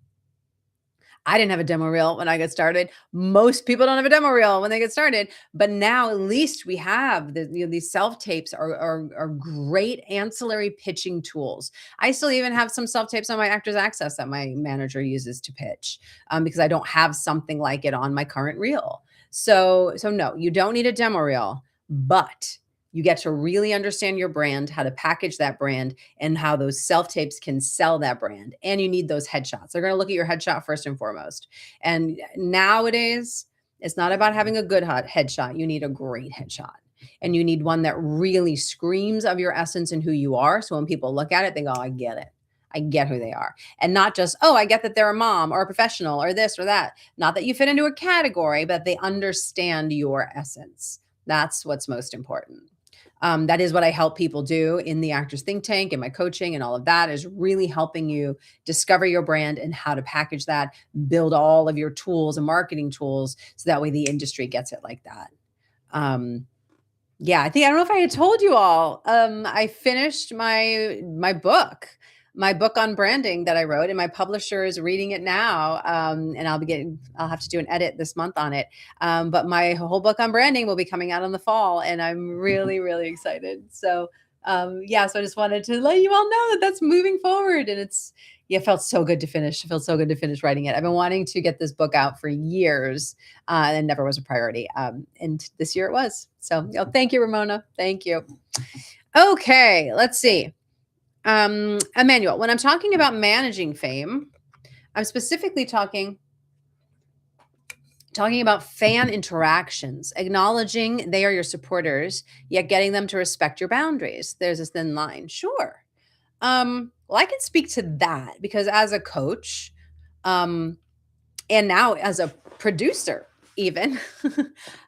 I didn't have a demo reel when I got started. Most people don't have a demo reel when they get started, but now at least we have these self tapes are great ancillary pitching tools. I still even have some self tapes on my Actors Access that my manager uses to pitch, because I don't have something like it on my current reel. So no, you don't need a demo reel, but you get to really understand your brand, how to package that brand, and how those self tapes can sell that brand. And you need those headshots. They're going to look at your headshot first and foremost. And nowadays, it's not about having a good headshot. You need a great headshot. And you need one that really screams of your essence and who you are. So when people look at it, they go, I get it. I get who they are. And not just, oh, I get that they're a mom or a professional or this or that. Not that you fit into a category, but they understand your essence. That's what's most important. That is what I help people do in the Actors Think Tank and my coaching, and all of that is really helping you discover your brand and how to package that, build all of your tools and marketing tools so that way the industry gets it like that. Yeah, I don't know if I had told you all. I finished my book, on branding that I wrote, and my publisher is reading it now. And I'll have to do an edit this month on it. But my whole book on branding will be coming out in the fall, and I'm really, really excited. So, yeah, so I just wanted to let you all know that that's moving forward, and it felt so good to finish. It felt so good to finish writing it. I've been wanting to get this book out for years, and never was a priority. And this year it was. So, thank you, Ramona. Thank you. Okay, let's see. Emmanuel, when I'm talking about managing fame, I'm specifically talking Talking about fan interactions, acknowledging they are your supporters, yet getting them to respect your boundaries. There's this thin line. Sure. Well, I can speak to that because as a coach, um, and now as a producer, even,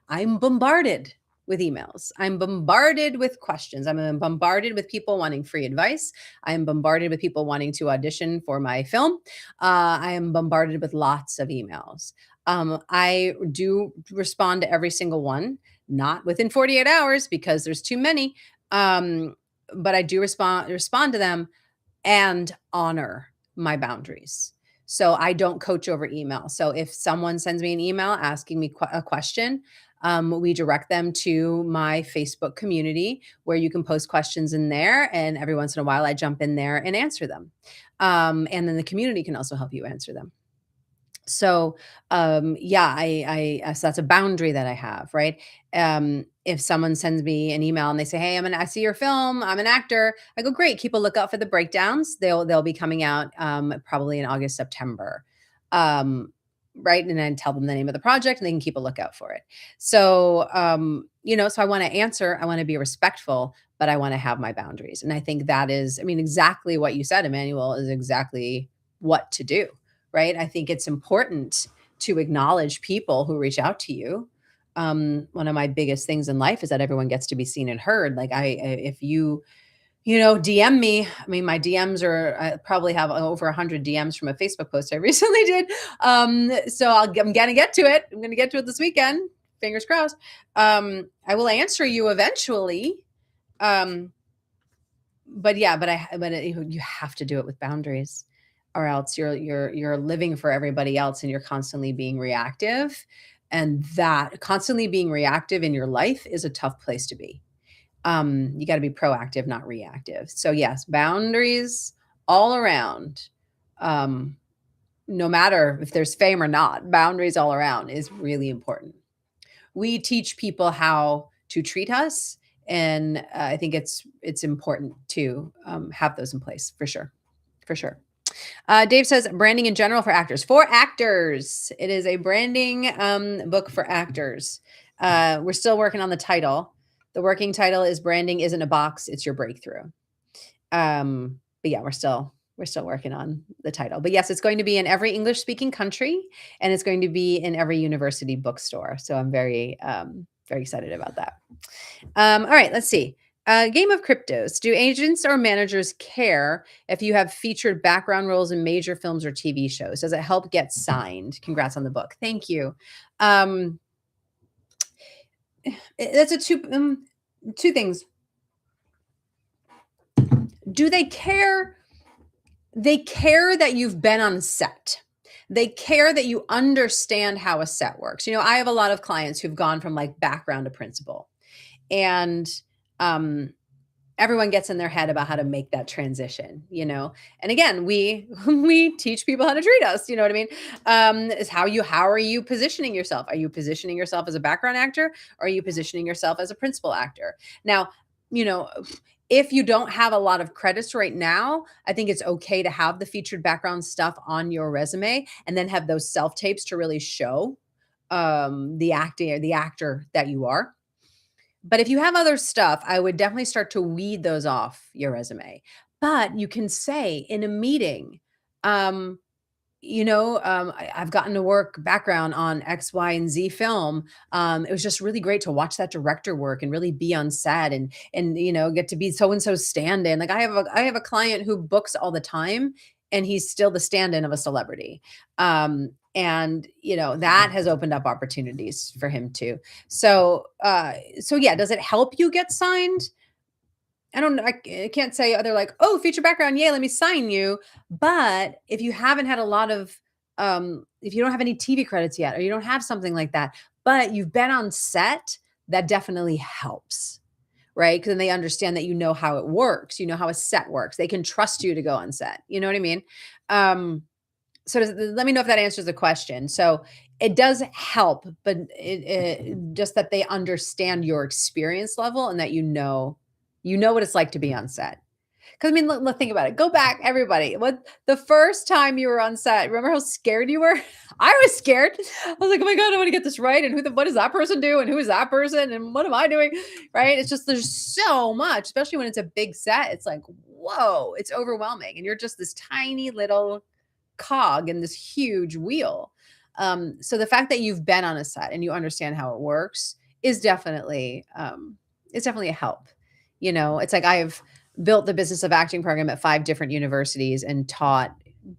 I'm bombarded with emails. I'm bombarded with questions. I'm bombarded with people wanting free advice. I am bombarded with people wanting to audition for my film. I am bombarded with lots of emails. I do respond to every single one, not within 48 hours because there's too many. Um, but I do respond to them and honor my boundaries. So I don't coach over email. So if someone sends me an email asking me a question, we direct them to my Facebook community where you can post questions in there. And every once in a while, I jump in there and answer them. And then the community can also help you answer them. So, yeah, so that's a boundary that I have, right? If someone sends me an email and they say, "Hey, I see your film. I'm an actor." I go, "Great. Keep a lookout for the breakdowns. They'll be coming out probably in August, September." Right, and then tell them the name of the project, and they can keep a lookout for it. So, so I want to answer. I want to be respectful, but I want to have my boundaries, and I think that is, exactly what you said, Emmanuel, is exactly what to do, right? I think it's important to acknowledge people who reach out to you. One of my biggest things in life is that everyone gets to be seen and heard. Like if you, DM me, my DMs I probably have over 100 DMs from a Facebook post I recently did. So I'm going to get to it. I'm going to get to it this weekend. Fingers crossed. I will answer you eventually. Um, but yeah, you have to do it with boundaries, or else you're living for everybody else and you're constantly being reactive. And that constantly being reactive in your life is a tough place to be. You got to be proactive, not reactive. So yes, boundaries all around. No matter if there's fame or not, boundaries all around is really important. We teach people how to treat us, and I think it's important to have those in place for sure, for sure. Dave says branding in general for actors. It is a branding book for actors. We're still working on the title. The working title is "Branding Isn't a Box; It's Your Breakthrough." But yeah, we're still working on the title. But yes, it's going to be in every English speaking country, and it's going to be in every university bookstore. So I'm very excited about that. All right, let's see. Game of Cryptos. Do agents or managers care if you have featured background roles in major films or TV shows? Does it help get signed? Congrats on the book. Thank you. That's two things. Do they care? They care that you've been on set. They care that you understand how a set works. I have a lot of clients who've gone from like background to principal, and everyone gets in their head about how to make that transition. And again, we teach people how to treat us. You know what I mean? Is how are you positioning yourself? Are you positioning yourself as a background actor, or are you positioning yourself as a principal actor? Now, if you don't have a lot of credits right now, I think it's okay to have the featured background stuff on your resume and then have those self tapes to really show the actor that you are. But if you have other stuff, I would definitely start to weed those off your resume. But you can say in a meeting, um, I've gotten to work background on X, Y, and Z film. It was just really great to watch that director work and really be on set and get to be so and so stand-in. Like I have a client who books all the time, and he's still the stand-in of a celebrity. And that has opened up opportunities for him too. So yeah, does it help you get signed? I don't know. I can't say they're like, "Oh, feature background, yay, let me sign you." But if you haven't had a lot of, if you don't have any TV credits yet, or you don't have something like that, but you've been on set, that definitely helps, right? Because then they understand that you know how it works, you know how a set works. They can trust you to go on set. You know what I mean? So let me know if that answers the question. So it does help, but just that they understand your experience level and that you know what it's like to be on set. Because I mean, think about it. Go back, everybody. What the first time you were on set? Remember how scared you were? I was scared. I was like, oh my god, I want to get this right. And what does that person do? And who is that person? And what am I doing? Right? It's just there's so much, especially when it's a big set. It's like, whoa, it's overwhelming, and you're just this tiny little cog in this huge wheel. So the fact that you've been on a set and you understand how it works is definitely it's definitely a help. It's like I've built the business of acting program at 5 different universities and taught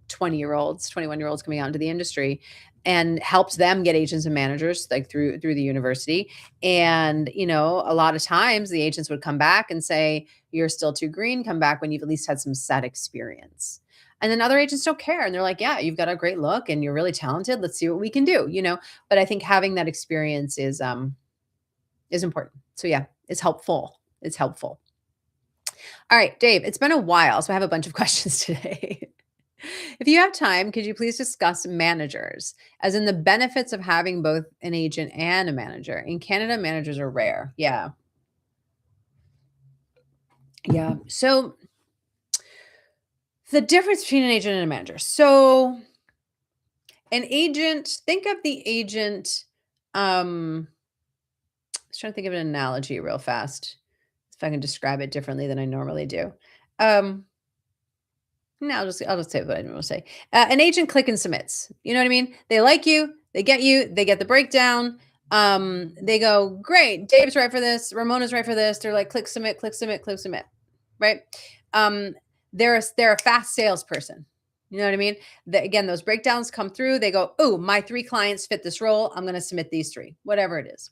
20-year-olds, 21-year-olds coming out into the industry and helped them get agents and managers like through the university. And, a lot of times the agents would come back and say, "You're still too green. Come back when you've at least had some set experience." And then other agents don't care. And they're like, "Yeah, you've got a great look and you're really talented. Let's see what we can do." But I think having that experience is important. So yeah, it's helpful. It's helpful. All right, Dave, it's been a while, so I have a bunch of questions today. If you have time, could you please discuss managers, as in the benefits of having both an agent and a manager? In Canada, managers are rare. Yeah. Yeah. So the difference between an agent and a manager. So an agent, think of the agent. I was trying to think of an analogy real fast, if I can describe it differently than I normally do. Um, No, I'll just say what I normally say. An agent click and submits. You know what I mean? They like you, they get the breakdown. They go, great, Dave's right for this, Ramona's right for this. They're like, click submit, click submit, click submit. Right? Um, they're a fast salesperson. You know what I mean? Again, those breakdowns come through. They go, oh, my 3 clients fit this role. I'm going to submit these 3, whatever it is.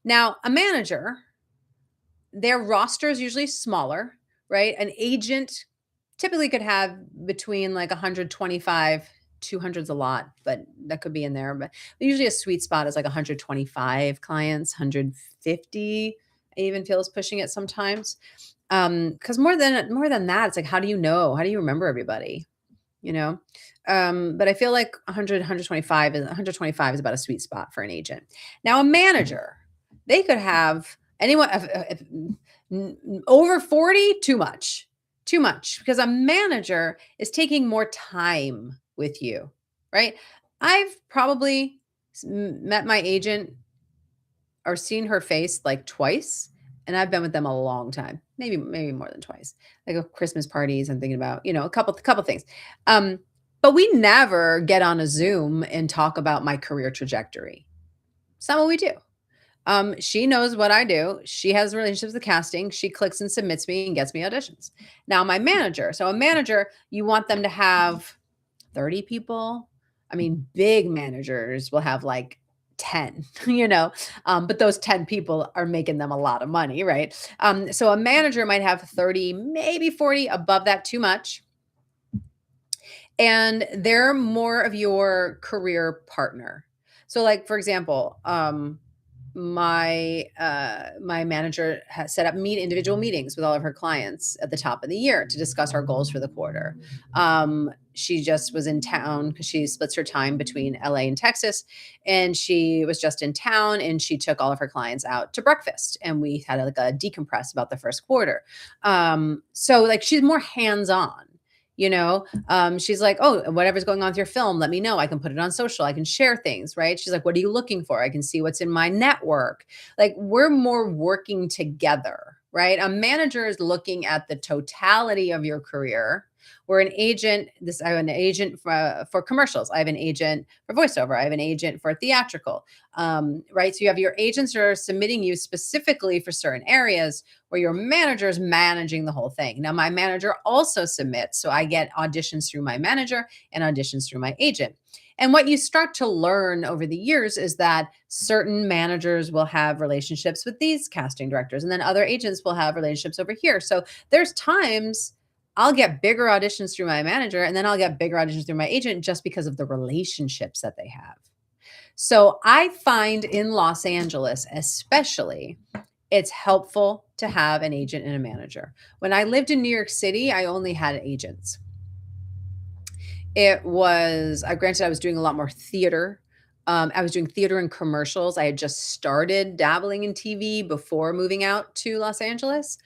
Now, a manager, their roster is usually smaller, right? An agent typically could have between like 125, 200's a lot, but that could be in there. But usually a sweet spot is like 125 clients, 150 even feels pushing it sometimes. Because more than that, it's like, how do you know? How do you remember everybody? You know? But I feel like 125 is about a sweet spot for an agent. Now, a manager, they could have anyone over 40, too much. Too much, because a manager is taking more time with you, right? I've probably met my agent or seen her face like twice, and I've been with them a long time, maybe more than twice. Like Christmas parties, I'm thinking about, a couple things. But we never get on a Zoom and talk about my career trajectory. It's not what we do. She knows what I do. She has relationships with casting. She clicks and submits me and gets me auditions. Now, my manager. So a manager, you want them to have 30 people. I mean, big managers will have like 10, but those 10 people are making them a lot of money, right? So a manager might have 30, maybe 40, above that, too much. And they're more of your career partner. So like, for example, my manager has set up individual meetings with all of her clients at the top of the year to discuss our goals for the quarter. She just was in town because she splits her time between LA and Texas, and she was just in town and she took all of her clients out to breakfast and we had like a decompress about the first quarter. So like she's more hands-on. She's like, oh, whatever's going on with your film, let me know. I can put it on social. I can share things, right? She's like, what are you looking for? I can see what's in my network. Like we're more working together, right? A manager is looking at the totality of your career. Where an agent, I have an agent for commercials. I have an agent for voiceover. I have an agent for theatrical, right? So you have your agents who are submitting you specifically for certain areas, where your manager is managing the whole thing. Now, my manager also submits. So I get auditions through my manager and auditions through my agent. And what you start to learn over the years is that certain managers will have relationships with these casting directors, and then other agents will have relationships over here. So there's times I'll get bigger auditions through my manager, and then I'll get bigger auditions through my agent just because of the relationships that they have. So I find in Los Angeles, especially, it's helpful to have an agent and a manager. When I lived in New York City, I only had agents. Granted, I was doing a lot more theater. I was doing theater and commercials. I had just started dabbling in TV before moving out to Los Angeles.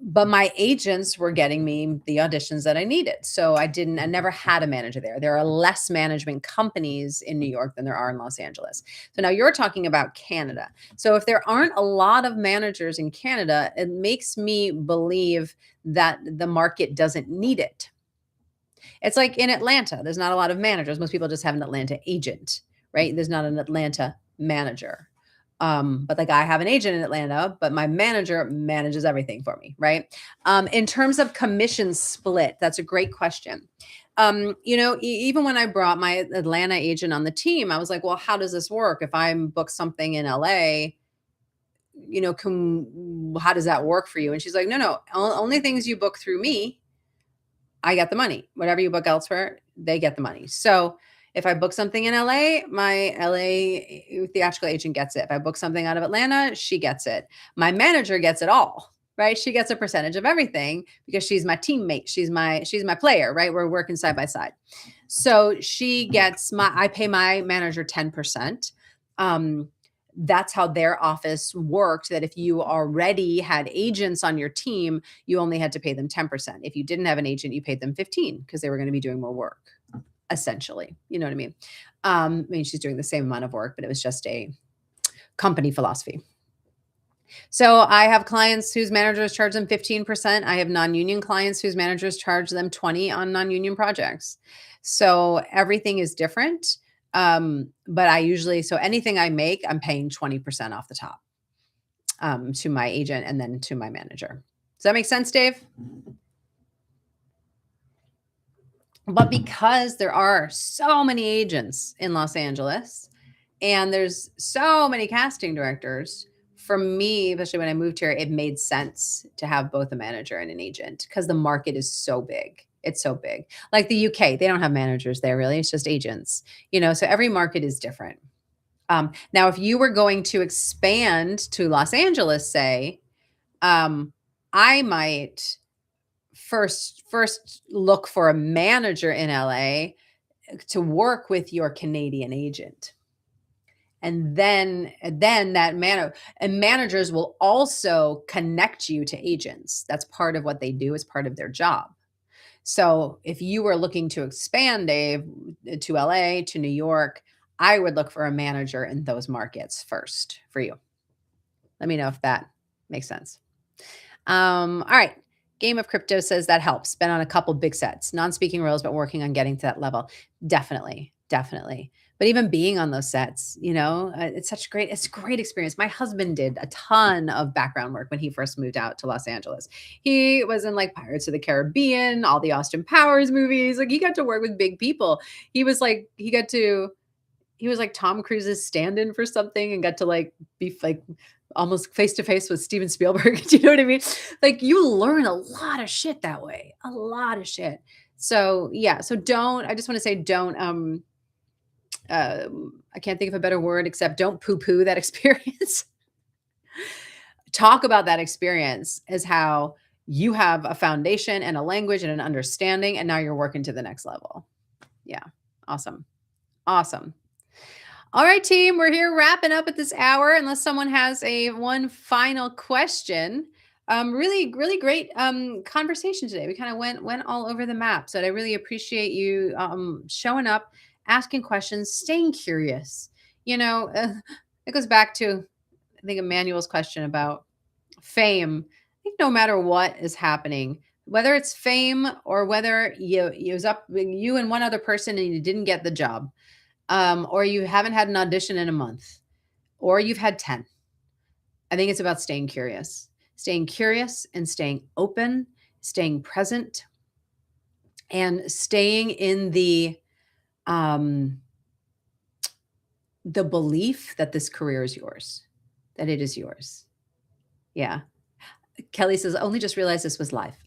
but my agents were getting me the auditions that I needed. So I never had a manager there. There are less management companies in New York than there are in Los Angeles. So now you're talking about Canada. So if there aren't a lot of managers in Canada, it makes me believe that the market doesn't need it. It's like in Atlanta, there's not a lot of managers. Most people just have an Atlanta agent, right? There's not an Atlanta manager. But like I have an agent in Atlanta, but my manager manages everything for me, right? In terms of commission split, that's a great question. Even when I brought my Atlanta agent on the team, I was like, well, how does this work? If I'm booked something in LA, how does that work for you? And she's like, no, only things you book through me, I get the money. Whatever you book elsewhere, they get the money. So if I book something in LA, my LA theatrical agent gets it. If I book something out of Atlanta, she gets it. My manager gets it all, right? She gets a percentage of everything because she's my teammate. She's my player, right? We're working side by side. So I pay my manager 10%. That's how their office worked, that if you already had agents on your team, you only had to pay them 10%. If you didn't have an agent, you paid them 15 because they were going to be doing more work, essentially. You know what I mean? I mean, she's doing the same amount of work, but it was just a company philosophy. So I have clients whose managers charge them 15%. I have non-union clients whose managers charge them 20 on non-union projects. So everything is different. But so anything I make, I'm paying 20% off the top to my agent and then to my manager. Does that make sense, Dave? But because there are so many agents in Los Angeles and there's so many casting directors, for me, especially when I moved here, it made sense to have both a manager and an agent because the market is so big. It's so big. Like the UK, they don't have managers there really. It's just agents, so every market is different. Now, if you were going to expand to Los Angeles, say, I might first look for a manager in LA to work with your Canadian agent. And then managers will also connect you to agents. That's part of what they do, as part of their job. So if you were looking to expand, Dave, to LA, to New York, I would look for a manager in those markets first for you. Let me know if that makes sense. All right. Game of Crypto says that helps. Been on a couple big sets, non-speaking roles, but working on getting to that level. Definitely. But even being on those sets, it's a great experience. My husband did a ton of background work when he first moved out to Los Angeles. He was in like Pirates of the Caribbean, all the Austin Powers movies. Like he got to work with big people. He was like Tom Cruise's stand-in for something and got to like be like almost face to face with Steven Spielberg. Do you know what I mean? Like you learn a lot of shit that way, a lot of shit. So yeah, I just want to say don't, I can't think of a better word except don't poo-poo that experience. Talk about that experience as how you have a foundation and a language and an understanding, and now you're working to the next level. Yeah. Awesome. All right, team, we're here wrapping up at this hour. Unless someone has one final question. Really, really great conversation today. We kind of went all over the map. So I really appreciate you showing up, asking questions, staying curious. It goes back to, I think, Emmanuel's question about fame. I think no matter what is happening, whether it's fame or whether you and one other person and you didn't get the job, or you haven't had an audition in a month, or you've had 10. I think it's about staying curious and staying open, staying present, and staying in the belief that this career is yours, that it is yours. Yeah. Kelly says, only just realized this was live.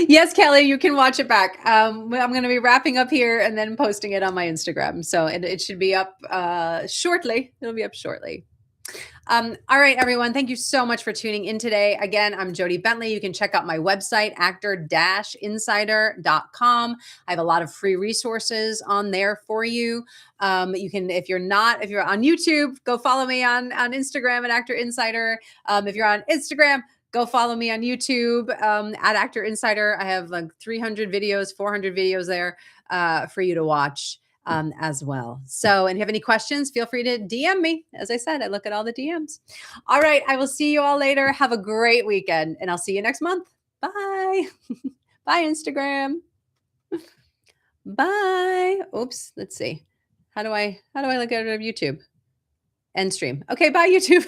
Yes, Kelly, you can watch it back. I'm going to be wrapping up here and then posting it on my Instagram. So it should be up shortly. It'll be up shortly. All right, everyone. Thank you so much for tuning in today. Again, I'm Jody Bentley. You can check out my website, actor-insider.com. I have a lot of free resources on there for you. You can, if you're on YouTube, go follow me on Instagram at Actor Insider. If you're on Instagram, Go follow me on YouTube at Actor Insider. I have like 300 videos, 400 videos there for you to watch as well. So, and if you have any questions, feel free to DM me. As I said, I look at all the DMs. All right. I will see you all later. Have a great weekend, and I'll see you next month. Bye. Bye, Instagram. Bye. Oops. Let's see. How do I look at YouTube? End stream. Okay. Bye, YouTube.